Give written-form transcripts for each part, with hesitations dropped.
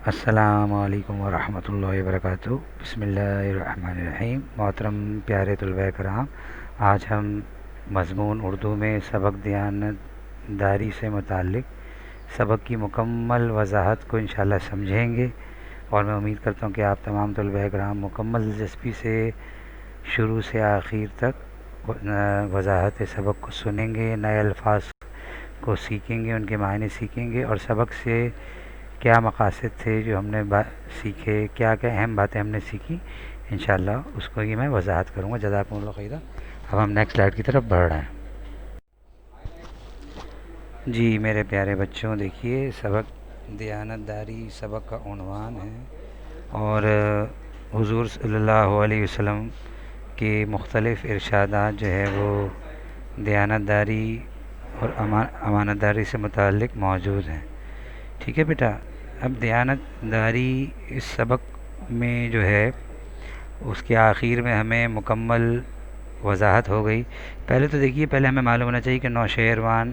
السلام علیکم ورحمۃ اللہ وبرکاتہ۔ بسم اللہ الرحمن الرحیم۔ محترم پیارے طلباء کرام، آج ہم مضمون اردو میں سبق دیانت داری سے متعلق سبق کی مکمل وضاحت کو انشاءاللہ سمجھیں گے، اور میں امید کرتا ہوں کہ آپ تمام طلباء کرام مکمل دلچسپی سے شروع سے آخر تک وضاحت سبق کو سنیں گے، نئے الفاظ کو سیکھیں گے، ان کے معنی سیکھیں گے، اور سبق سے کیا مقاصد تھے جو ہم نے سیکھے، کیا کیا اہم باتیں ہم نے سیکھی، انشاءاللہ اس کو یہ میں وضاحت کروں گا۔ جزاکم اللہ خیرہ۔ اب ہم نیکسٹ سلائیڈ کی طرف بڑھ رہے ہیں۔ جی میرے پیارے بچوں، دیکھیے سبق دیانت داری سبق کا عنوان ہے، اور حضور صلی اللہ علیہ وسلم کے مختلف ارشادات جو ہے وہ دیانت داری اور امانت داری سے متعلق موجود ہیں۔ ٹھیک ہے بیٹا، اب دیانت داری اس سبق میں جو ہے اس کے آخر میں ہمیں مکمل وضاحت ہو گئی۔ پہلے تو دیکھیے، پہلے ہمیں معلوم ہونا چاہیے کہ نوشیروان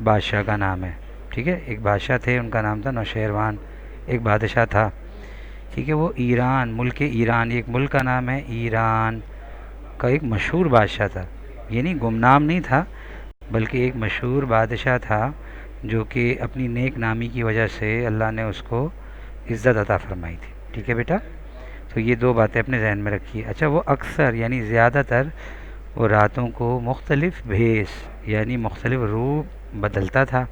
بادشاہ کا نام ہے۔ ٹھیک ہے، ایک بادشاہ تھے، ان کا نام تھا نوشیروان، ایک بادشاہ تھا۔ ٹھیک ہے، وہ ایران، ملک ایران، ایک ملک کا نام ہے ایران کا ایک مشہور بادشاہ تھا، یعنی گمنام نہیں تھا بلکہ ایک مشہور بادشاہ تھا، جو کہ اپنی نیک نامی کی وجہ سے اللہ نے اس کو عزت عطا فرمائی تھی۔ ٹھیک ہے بیٹا، تو یہ دو باتیں اپنے ذہن میں رکھیے۔ اچھا، وہ اکثر یعنی زیادہ تر وہ راتوں کو مختلف بھیس یعنی مختلف روپ بدلتا تھا،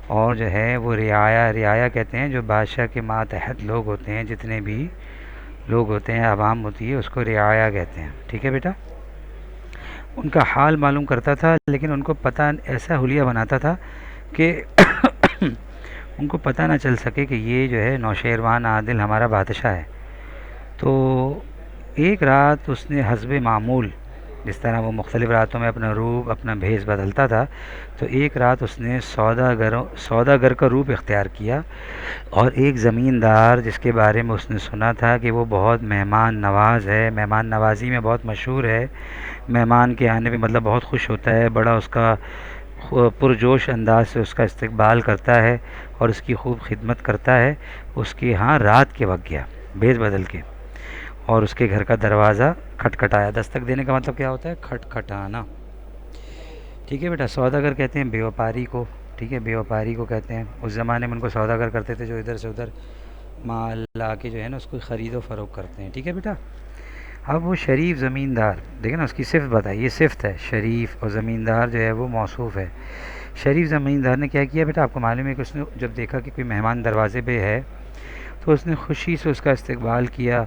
اور جو ہے وہ رعایا کہتے ہیں، جو بادشاہ کے ماتحت لوگ ہوتے ہیں، جتنے بھی لوگ ہوتے ہیں، عوام ہوتی ہے، اس کو رعایا کہتے ہیں۔ ٹھیک ہے بیٹا، ان کا حال معلوم کرتا تھا، لیکن ان کو پتہ ایسا حلیہ بناتا تھا کہ ان کو پتہ نہ چل سکے کہ یہ جو ہے نوشیروان عادل ہمارا بادشاہ ہے۔ تو ایک رات اس نے حسب معمول، جس طرح وہ مختلف راتوں میں اپنا روپ اپنا بھیس بدلتا تھا، تو ایک رات اس نے سوداگر کا روپ اختیار کیا، اور ایک زمیندار جس کے بارے میں اس نے سنا تھا کہ وہ بہت مہمان نواز ہے، مہمان نوازی میں بہت مشہور ہے، مہمان کے آنے پہ مطلب بہت خوش ہوتا ہے، بڑا اس کا پرجوش انداز سے اس کا استقبال کرتا ہے اور اس کی خوب خدمت کرتا ہے، اس کے ہاں رات کے وقت گیا بھیس بدل کے، اور اس کے گھر کا دروازہ کھٹکھٹایا۔ دستک دینے کا مطلب کیا ہوتا ہے؟ کھٹکھٹانا۔ ٹھیک ہے بیٹا، سوداگر کہتے ہیں بیوپاری کو۔ ٹھیک ہے، بیوپاری کو کہتے ہیں، اس زمانے میں ان کو سوداگر کرتے تھے، جو ادھر سے ادھر مال لا کے جو ہے نا اس کو خرید و فروخت کرتے ہیں۔ ٹھیک ہے بیٹا، اب وہ شریف زمیندار، دیکھیں نا اس کی صفت بتائی، یہ صفت ہے شریف، اور زمیندار جو ہے وہ موصوف ہے۔ شریف زمیندار نے کیا کیا بیٹا؟ آپ کو معلوم ہے کہ اس نے جب دیکھا کہ کوئی مہمان دروازے پہ ہے، تو اس نے خوشی سے اس کا استقبال کیا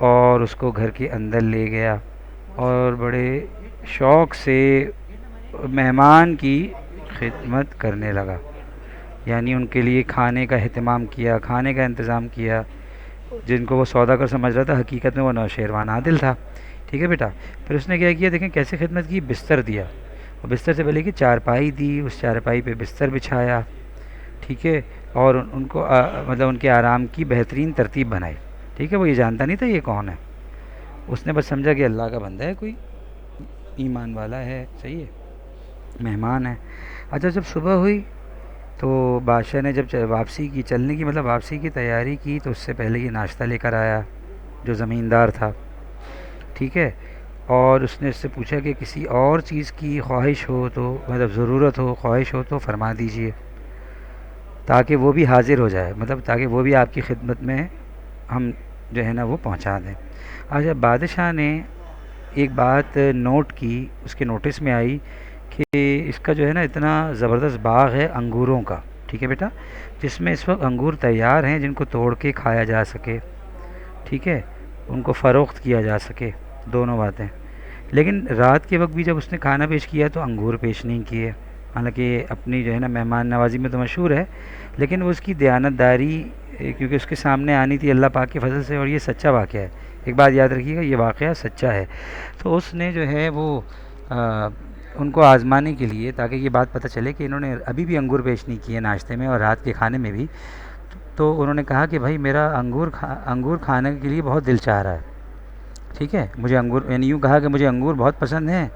اور اس کو گھر کے اندر لے گیا، اور بڑے شوق سے مہمان کی خدمت کرنے لگا، یعنی ان کے لیے کھانے کا اہتمام کیا، کھانے کا انتظام کیا، جن کو وہ سوداگر سمجھ رہا تھا، حقیقت میں وہ نوشیروان عادل تھا۔ ٹھیک ہے بیٹا، پھر اس نے کیا کیا؟ دیکھیں کیسے خدمت کی، بستر دیا، اور بستر سے پہلے کی چارپائی دی، اس چارپائی پہ بستر بچھایا، ٹھیک ہے، اور ان کو مطلب ان کے آرام کی بہترین ترتیب بنائی۔ ٹھیک ہے، وہ یہ جانتا نہیں تھا یہ کون ہے، اس نے بس سمجھا کہ اللہ کا بندہ ہے، کوئی ایمان والا ہے، صحیح ہے، مہمان ہے۔ اچھا، جب صبح ہوئی تو بادشاہ نے جب واپسی کی، چلنے کی مطلب واپسی کی تیاری کی، تو اس سے پہلے یہ ناشتہ لے کر آیا جو زمیندار تھا۔ ٹھیک ہے، اور اس نے اس سے پوچھا کہ کسی اور چیز کی خواہش ہو تو، مطلب ضرورت ہو، خواہش ہو تو فرما دیجئے، تاکہ وہ بھی حاضر ہو جائے، مطلب تاکہ وہ بھی آپ کی خدمت میں ہم جو ہے نا وہ پہنچا دیں۔ اچھا، بادشاہ نے ایک بات نوٹ کی، اس کے نوٹس میں آئی کہ اس کا جو ہے نا اتنا زبردست باغ ہے انگوروں کا، ٹھیک ہے بیٹا، جس میں اس وقت انگور تیار ہیں جن کو توڑ کے کھایا جا سکے، ٹھیک ہے، ان کو فروخت کیا جا سکے، دونوں باتیں۔ لیکن رات کے وقت بھی جب اس نے کھانا پیش کیا تو انگور پیش نہیں کیے، حالانکہ اپنی جو ہے نا مہمان نوازی میں تو مشہور ہے، لیکن وہ اس کی دیانت داری کیونکہ اس کے سامنے آنی تھی اللہ پاک کے فضل سے، اور یہ سچا واقعہ ہے، ایک بات یاد رکھیے گا، یہ واقعہ سچا ہے، تو اس نے جو ہے وہ ان کو آزمانے کے لیے، تاکہ یہ بات پتہ چلے کہ انہوں نے ابھی بھی انگور پیش نہیں کیے ناشتے میں اور رات کے کھانے میں بھی، تو انہوں نے کہا کہ بھائی میرا انگور کھانے کے لیے بہت دل چاہ رہا ہے، ٹھیک ہے، مجھے انگور، یعنی یوں کہا کہ مجھے انگور بہت پسند ہیں،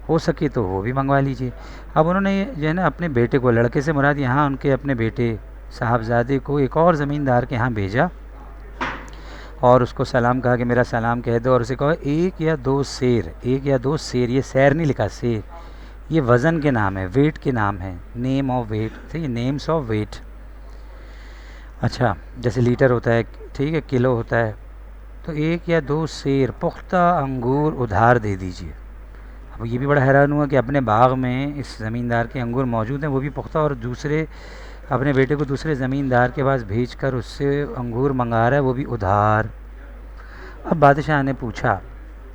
ہو سکے تو وہ بھی منگوا لیجئے۔ اب انہوں نے جو ہے نا اپنے بیٹے کو، لڑکے سے مراد یہاں ان کے اپنے بیٹے صاحبزادے کو ایک اور زمیندار کے ہاں بھیجا اور اس کو سلام کہا کہ میرا سلام کہہ دو، اور اسے کہا ایک یا دو سیر، ایک یا دو سیر، یہ سیر نہیں لکھا، سیر، یہ وزن کے نام ہے، ویٹ کے نام ہے، نیم آف ویٹ، ٹھیک ہے، نیمس آف ویٹ. اچھا جیسے لیٹر ہوتا ہے، ٹھیک ہے، کلو ہوتا ہے، تو ایک یا دو سیر پختہ انگور ادھار دے دیجیے. اب یہ بھی بڑا حیران ہوا کہ اپنے باغ میں اس زمیندار کے انگور موجود ہیں، وہ بھی پختہ، اور دوسرے اپنے بیٹے کو دوسرے زمیندار کے پاس بھیج کر اس سے انگور منگا رہا ہے، وہ بھی ادھار. اب بادشاہ نے پوچھا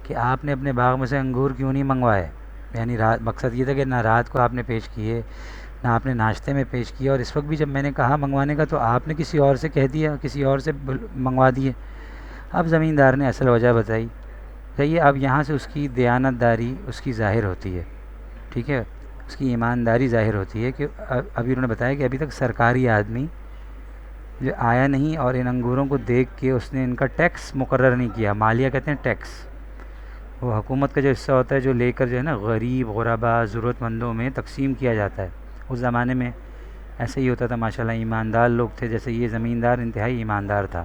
کہ آپ نے اپنے باغ میں سے انگور کیوں نہیں منگوائے؟ یعنی مقصد یہ تھا کہ نہ رات کو آپ نے پیش کیے، نہ آپ نے ناشتے میں پیش کیا، اور اس وقت بھی جب میں نے کہا منگوانے کا تو آپ نے کسی اور سے کہہ دیا، کسی اور سے منگوا دیے. اب زمیندار نے اصل وجہ بتائی. کہیے اب یہاں سے اس کی دیانت داری اس کی ظاہر ہوتی ہے، ٹھیک ہے، اس کی ایمانداری ظاہر ہوتی ہے کہ ابھی انہوں نے بتایا کہ ابھی تک سرکاری آدمی جو آیا نہیں اور ان انگوروں کو دیکھ کے اس نے ان کا ٹیکس مقرر نہیں کیا. مالیہ کہتے ہیں ٹیکس، وہ حکومت کا جو حصہ ہوتا ہے جو لے کر جو ہے نا غریب غربا ضرورت مندوں میں تقسیم کیا جاتا ہے. اس زمانے میں ایسے ہی ہوتا تھا ماشاءاللہ، ایماندار لوگ تھے، جیسے یہ زمیندار انتہائی ایماندار تھا.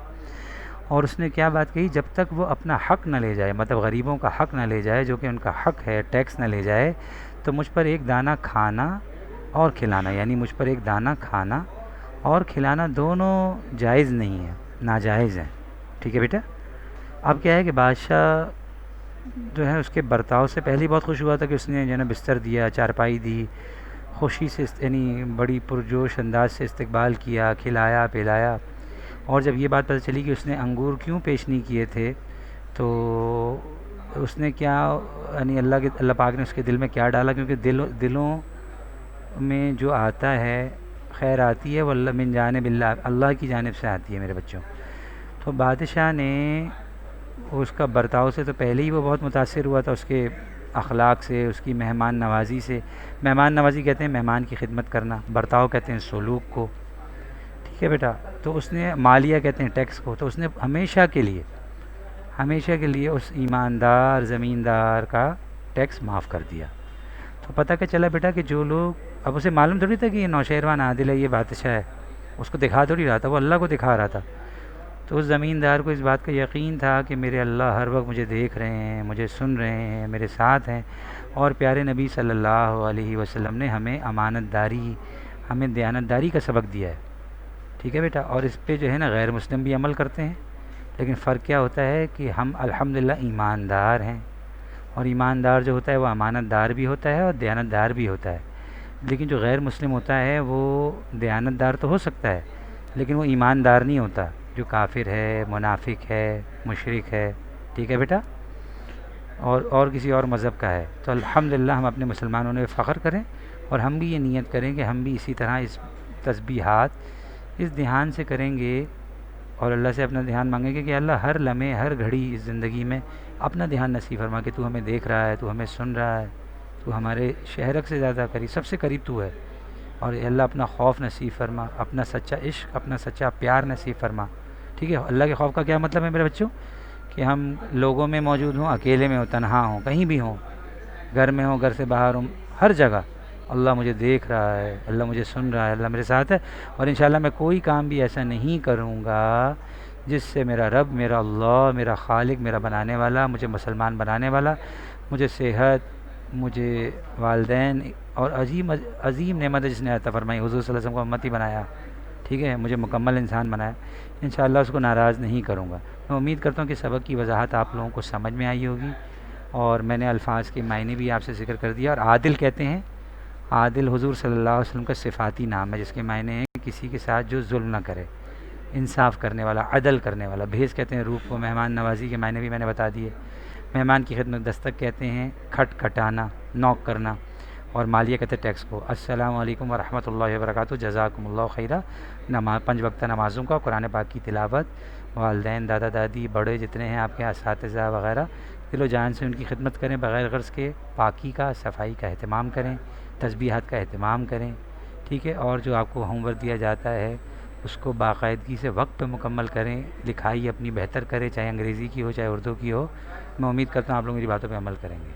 اور اس نے کیا بات کہی، جب تک وہ اپنا حق نہ لے جائے، مطلب غریبوں کا حق نہ لے جائے جو کہ ان کا حق ہے، ٹیکس نہ لے جائے، تو مجھ پر ایک دانہ کھانا اور کھلانا، یعنی مجھ پر ایک دانہ کھانا اور کھلانا دونوں جائز نہیں ہے، ناجائز ہیں. ٹھیک ہے بیٹا. اب کیا ہے کہ بادشاہ جو ہے اس کے برتاؤ سے پہلے ہی بہت خوش ہوا تھا کہ اس نے جو ہے نا بستر دیا، چارپائی دی، خوشی سے یعنی بڑی پرجوش انداز سے استقبال کیا، کھلایا پلایا. اور جب یہ بات پتہ چلی کہ اس نے انگور کیوں پیش نہیں کیے تھے، تو اس نے کیا یعنی اللہ پاک نے اس کے دل میں کیا ڈالا، کیونکہ دلوں میں جو آتا ہے خیر آتی ہے وہ اللہ من جانب اللہ کی جانب سے آتی ہے میرے بچوں. تو بادشاہ نے اس کا برتاؤ سے تو پہلے ہی وہ بہت متاثر ہوا تھا، اس کے اخلاق سے، اس کی مہمان نوازی سے. مہمان نوازی کہتے ہیں مہمان کی خدمت کرنا، برتاؤ کہتے ہیں سلوک کو. ٹھیک ہے بیٹا. تو اس نے مالیہ کہتے ہیں ٹیکس کو، تو اس نے ہمیشہ کے لیے اس ایماندار زمیندار کا ٹیکس معاف کر دیا. تو پتہ کیا چلا بیٹا کہ جو لوگ، اب اسے معلوم تھوڑی تھا کہ یہ نوشیروان عادل ہے، یہ بادشاہ ہے، اس کو دکھا تھوڑی رہا تھا، وہ اللہ کو دکھا رہا تھا. تو اس زمیندار کو اس بات کا یقین تھا کہ میرے اللہ ہر وقت مجھے دیکھ رہے ہیں، مجھے سن رہے ہیں، میرے ساتھ ہیں. اور پیارے نبی صلی اللہ علیہ وسلم نے ہمیں امانت داری، ہمیں دیانت داری کا سبق دیا ہے. ٹھیک ہے بیٹا. اور اس پہ جو ہے نا غیر مسلم بھی عمل کرتے ہیں، لیکن فرق کیا ہوتا ہے کہ ہم الحمدللہ ایماندار ہیں، اور ایماندار جو ہوتا ہے وہ امانت دار بھی ہوتا ہے اور دیانت دار بھی ہوتا ہے. لیکن جو غیر مسلم ہوتا ہے وہ دیانت دار تو ہو سکتا ہے لیکن وہ ایماندار نہیں ہوتا، جو کافر ہے، منافق ہے، مشرک ہے. ٹھیک ہے بیٹا. اور کسی اور مذہب کا ہے. تو الحمدللہ ہم اپنے مسلمانوں نے فخر کریں، اور ہم بھی یہ نیت کریں کہ ہم بھی اسی طرح اس تسبیحات اس دھیان سے کریں گے، اور اللہ سے اپنا دھیان مانگیں گے کہ اللہ ہر لمحے ہر گھڑی اس زندگی میں اپنا دھیان نصیب فرما، کہ تو ہمیں دیکھ رہا ہے، تو ہمیں سن رہا ہے، تو ہمارے شہرک سے زیادہ قریب، سب سے قریب تو ہے. اور اللہ اپنا خوف نصیب فرما، اپنا سچا عشق، اپنا سچا پیار نصیب فرما. ٹھیک ہے. اللہ کے خوف کا کیا مطلب ہے میرے بچوں؟ کہ ہم لوگوں میں موجود ہوں، اکیلے میں ہوں، تنہا ہوں، کہیں بھی ہوں، گھر میں ہوں، گھر سے باہر ہوں، ہر جگہ اللہ مجھے دیکھ رہا ہے، اللہ مجھے سن رہا ہے، اللہ میرے ساتھ ہے. اور انشاءاللہ میں کوئی کام بھی ایسا نہیں کروں گا جس سے میرا رب، میرا اللہ، میرا خالق، میرا بنانے والا، مجھے مسلمان بنانے والا، مجھے صحت، مجھے والدین اور عظیم نعمت ہے جس نے عطا فرمائی، حضور صلی اللہ علیہ وسلم کو امتی بنایا، ٹھیک ہے، مجھے مکمل انسان بنایا، انشاءاللہ اس کو ناراض نہیں کروں گا. میں امید کرتا ہوں کہ سبق کی وضاحت آپ لوگوں کو سمجھ میں آئی ہوگی، اور میں نے الفاظ کے معنی بھی آپ سے ذکر کر دیا. اور عادل کہتے ہیں، عادل حضور صلی اللہ علیہ وسلم کا صفاتی نام ہے، جس کے معنی ہیں کسی کے ساتھ جو ظلم نہ کرے، انصاف کرنے والا، عدل کرنے والا. بھیس کہتے ہیں روح کو. مہمان نوازی کے معنی بھی میں نے بتا دیے. مہمان کی خدمت دستک کہتے ہیں کھٹ کھٹانا، نوک کرنا. اور مالیہ کہتے ہیں ٹیکس کو. السلام علیکم ورحمۃ اللہ وبرکاتہ. جزاکم اللہ خیرہ. 5 وقتہ نمازوں کا، قرآن پاک کی تلاوت، والدین، دادا دادی، بڑے جتنے ہیں آپ کے اساتذہ وغیرہ، دل و جان سے ان کی خدمت کریں، بغیر غرض کے پاکی کا، صفائی کا اہتمام کریں، تسبیحات کا اہتمام کریں. ٹھیک ہے. اور جو آپ کو ہوم ورک دیا جاتا ہے اس کو باقاعدگی سے وقت پہ مکمل کریں، لکھائی اپنی بہتر کریں، چاہے انگریزی کی ہو چاہے اردو کی ہو. میں امید کرتا ہوں آپ لوگ میری باتوں پہ عمل کریں گے.